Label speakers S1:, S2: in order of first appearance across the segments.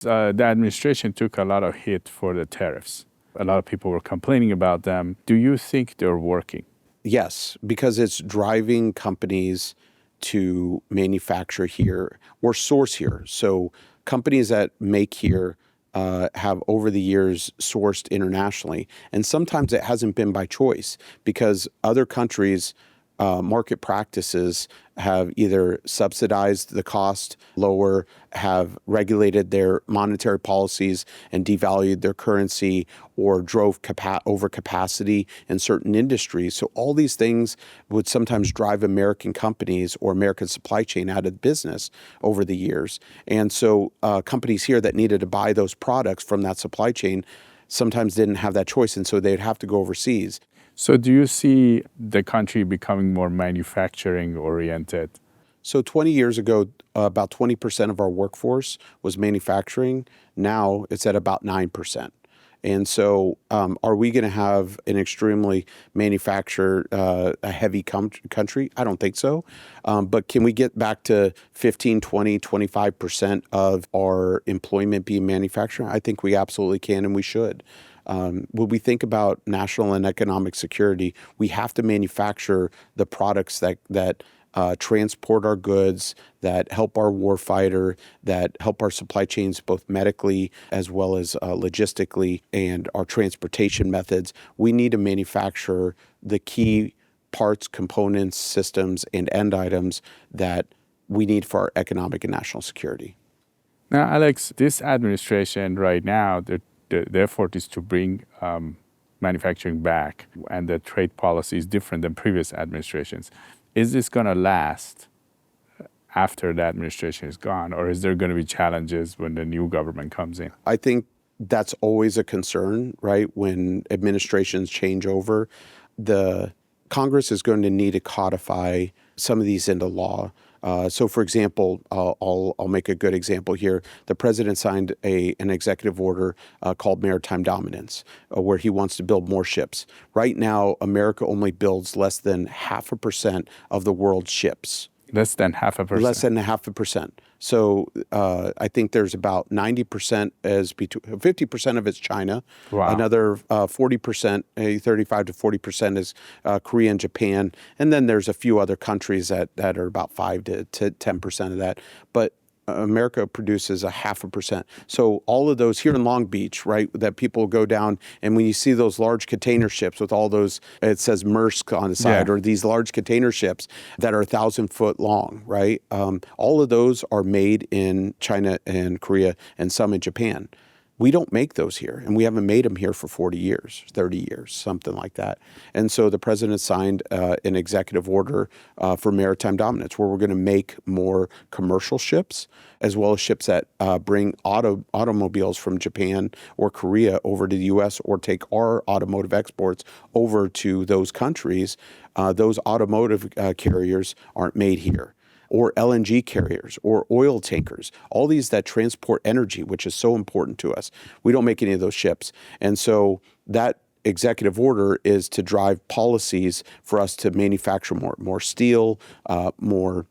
S1: The administration took a lot of hit for the tariffs. A lot of people were complaining about them. Do you think they're working?
S2: Yes, because it's driving companies to manufacture here or source here. So companies that make here have over the years sourced internationally. And sometimes it hasn't been by choice because other countries' market practices have either subsidized the cost lower, have regulated their monetary policies and devalued their currency, or drove overcapacity in certain industries. So all these things would sometimes drive American companies or American supply chain out of business over the years. And so companies here that needed to buy those products from that supply chain sometimes didn't have that choice, and so they'd have to go overseas.
S1: So do you see the country becoming more manufacturing oriented?
S2: So 20 years ago, about 20% of our workforce was manufacturing. Now it's at about 9%. And so are we going to have an extremely heavy country? I don't think so. But can we get back to 15, 20, 25% of our employment being manufacturing? I think we absolutely can, and we should. When we think about national and economic security, we have to manufacture the products that transport our goods, that help our warfighter, that help our supply chains both medically as well as logistically, and our transportation methods. We need to manufacture the key parts, components, systems, and end items that we need for our economic and national security.
S1: Now, Alex, this administration right now, the effort is to bring manufacturing back, and the trade policy is different than previous administrations. Is this going to last after the administration is gone, or is there going to be challenges when the new government comes in?
S2: I think that's always a concern, right? When administrations change over, the Congress is going to need to codify some of these into law. So, for example, I'll make a good example here. The president signed an executive order called Maritime Dominance, where he wants to build more ships. Right now, America only builds less than 0.5% of the world's ships.
S1: Less than 0.5%?
S2: Less than 0.5%. So I think there's about 90% 50% of it's China.
S1: Wow.
S2: Another 40%, 35 to 40% is Korea and Japan. And then there's a few other countries that are about 5 to 10% of that. But America produces 0.5%. So all of those here in Long Beach, right, that people go down, and when you see those large container ships with all those, it says Maersk on the side, or these large container ships that are 1,000-foot long, right? All of those are made in China and Korea and some in Japan. We don't make those here, and we haven't made them here for 40 years, 30 years, something like that. And so the president signed an executive order for maritime dominance, where we're going to make more commercial ships, as well as ships that bring automobiles from Japan or Korea over to the U.S. or take our automotive exports over to those countries. Those automotive carriers aren't made here, or LNG carriers, or oil tankers, all these that transport energy, which is so important to us. We don't make any of those ships. And so that executive order is to drive policies for us to manufacture more steel, more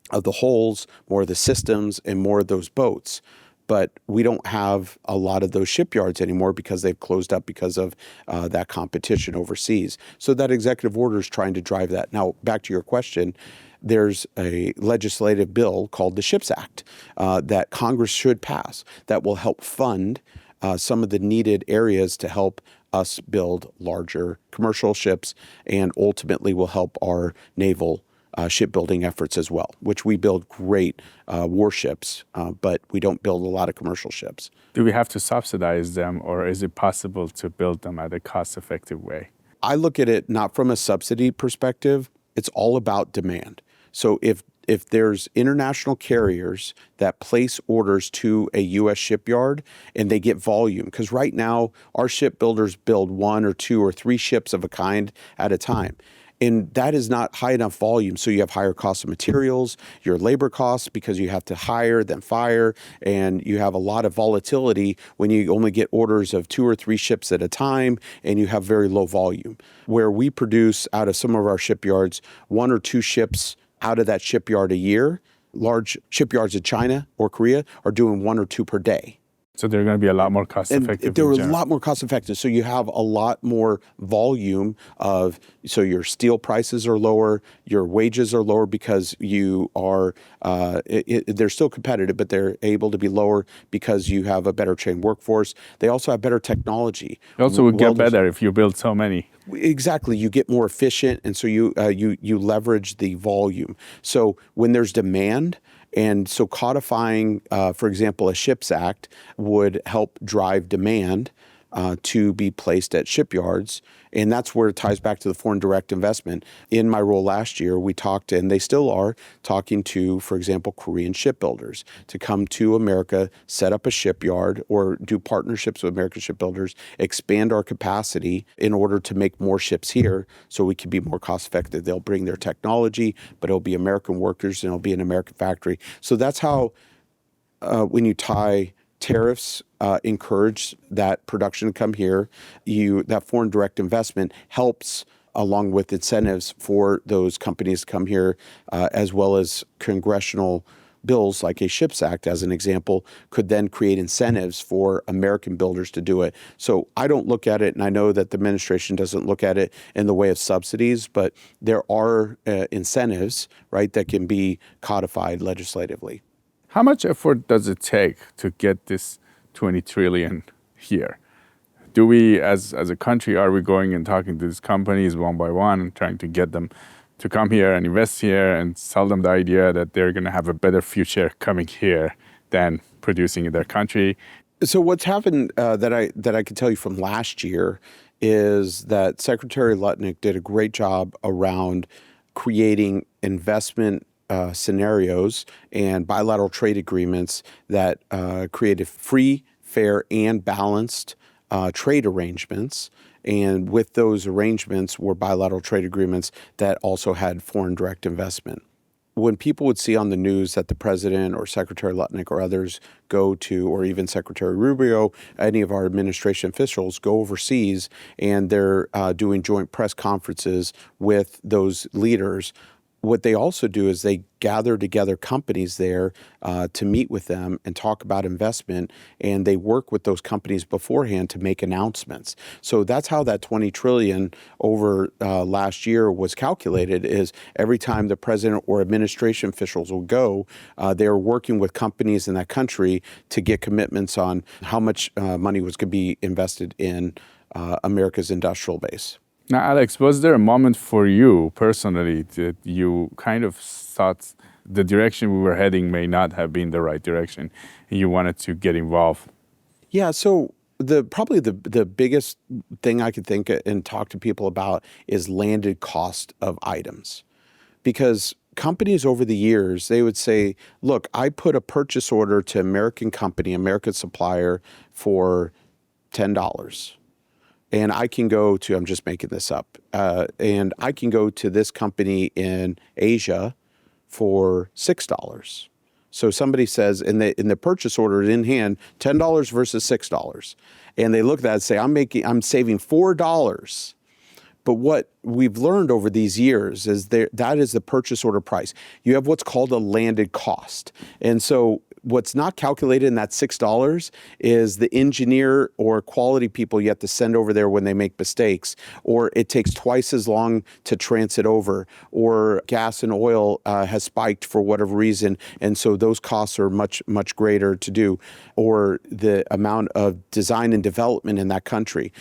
S2: of the hulls, more of the systems, and more of those boats. But we don't have a lot of those shipyards anymore because they've closed up because of that competition overseas. So that executive order is trying to drive that. Now, back to your question, there's a legislative bill called the SHIPS Act that Congress should pass that will help fund some of the needed areas to help us build larger commercial ships, and ultimately will help our naval shipbuilding efforts as well, which we build great warships, but we don't build a lot of commercial ships.
S1: Do we have to subsidize them, or is it possible to build them at a cost-effective way?
S2: I look at it not from a subsidy perspective. It's all about demand. So if there's international carriers that place orders to a U.S. shipyard and they get volume, because right now our shipbuilders build 1 or 2 or 3 ships of a kind at a time. And that is not high enough volume. So you have higher costs of materials, your labor costs, because you have to hire, then fire, and you have a lot of volatility when you only get orders of 2 or 3 ships at a time, and you have very low volume. Where we produce out of some of our shipyards 1 or 2 ships out of that shipyard a year, large shipyards in China or Korea are doing 1 or 2 per day.
S1: So they're going to be a lot more cost
S2: And
S1: effective.
S2: they're
S1: in
S2: a
S1: general.
S2: lot more cost effective. So you have a lot more volume of, so your steel prices are lower, your wages are lower because you are, they're still competitive, but they're able to be lower because you have a better trained workforce. They also have better technology.
S1: It also would get
S2: Welders-
S1: better if you build so many.
S2: Exactly, you get more efficient, and so you leverage the volume. So when there's demand, and so codifying, for example, a SHIPS Act would help drive demand to be placed at shipyards. And that's where it ties back to the foreign direct investment. In my role last year, we talked, and they still are, talking to, for example, Korean shipbuilders to come to America, set up a shipyard, or do partnerships with American shipbuilders, expand our capacity in order to make more ships here so we can be more cost effective. They'll bring their technology, but it'll be American workers and it'll be an American factory. So that's how, when you tie tariffs, encourage that production to come here. That foreign direct investment helps, along with incentives for those companies to come here, as well as congressional bills like a SHIPS Act, as an example, could then create incentives for American builders to do it. So I don't look at it, and I know that the administration doesn't look at it in the way of subsidies, but there are incentives, right, that can be codified legislatively.
S1: How much effort does it take to get this 20 trillion here? Do we, as a country, are we going and talking to these companies one by one and trying to get them to come here and invest here and sell them the idea that they're going to have a better future coming here than producing in their country?
S2: So what's happened that I can tell you from last year is that Secretary Lutnick did a great job around creating investment scenarios and bilateral trade agreements that created free, fair, and balanced trade arrangements. And with those arrangements were bilateral trade agreements that also had foreign direct investment. When people would see on the news that the president or Secretary Lutnick or others go to, or even Secretary Rubio, any of our administration officials go overseas and they're doing joint press conferences with those leaders, what they also do is they gather together companies there to meet with them and talk about investment, and they work with those companies beforehand to make announcements. So that's how that 20 trillion over last year was calculated. Is every time the president or administration officials will go, they are working with companies in that country to get commitments on how much money was going to be invested in America's industrial base.
S1: Now, Alex, was there a moment for you personally that you kind of thought the direction we were heading may not have been the right direction and you wanted to get involved?
S2: Yeah, so probably the biggest thing I could think and talk to people about is landed cost of items. Because companies over the years, they would say, look, I put a purchase order to American company, American supplier for $10. And I can go to, I'm just making this up, and I can go to this company in Asia for $6. So somebody says in the purchase order in hand, $10 versus $6. And they look at that and say, I'm saving $4. But what we've learned over these years is that is the purchase order price. You have what's called a landed cost. And so what's not calculated in that $6 is the engineer or quality people you have to send over there when they make mistakes, or it takes twice as long to transit over, or gas and oil has spiked for whatever reason, and so those costs are much, much greater to do, or the amount of design and development in that country.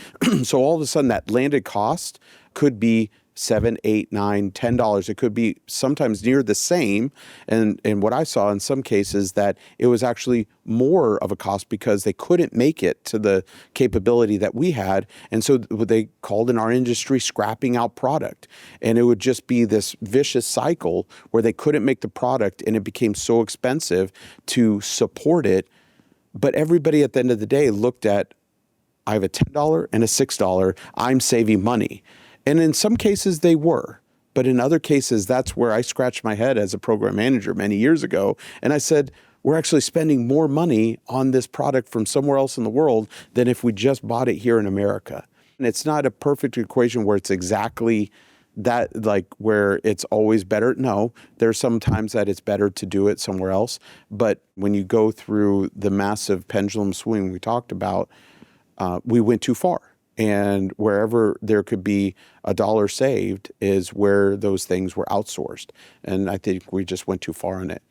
S2: So all of a sudden that landed cost could be $7, $8, $9, $10. It could be sometimes near the same. And what I saw in some cases that it was actually more of a cost because they couldn't make it to the capability that we had. And so what they called in our industry scrapping out product. And it would just be this vicious cycle where they couldn't make the product and it became so expensive to support it. But everybody at the end of the day looked at, I have a $10 and a $6, I'm saving money. And in some cases they were, but in other cases, that's where I scratched my head as a program manager many years ago. And I said, we're actually spending more money on this product from somewhere else in the world than if we just bought it here in America. And it's not a perfect equation where it's exactly that like where it's always better. No, there's some times that it's better to do it somewhere else. But when you go through the massive pendulum swing we talked about, we went too far. And wherever there could be a dollar saved is where those things were outsourced. And I think we just went too far on it.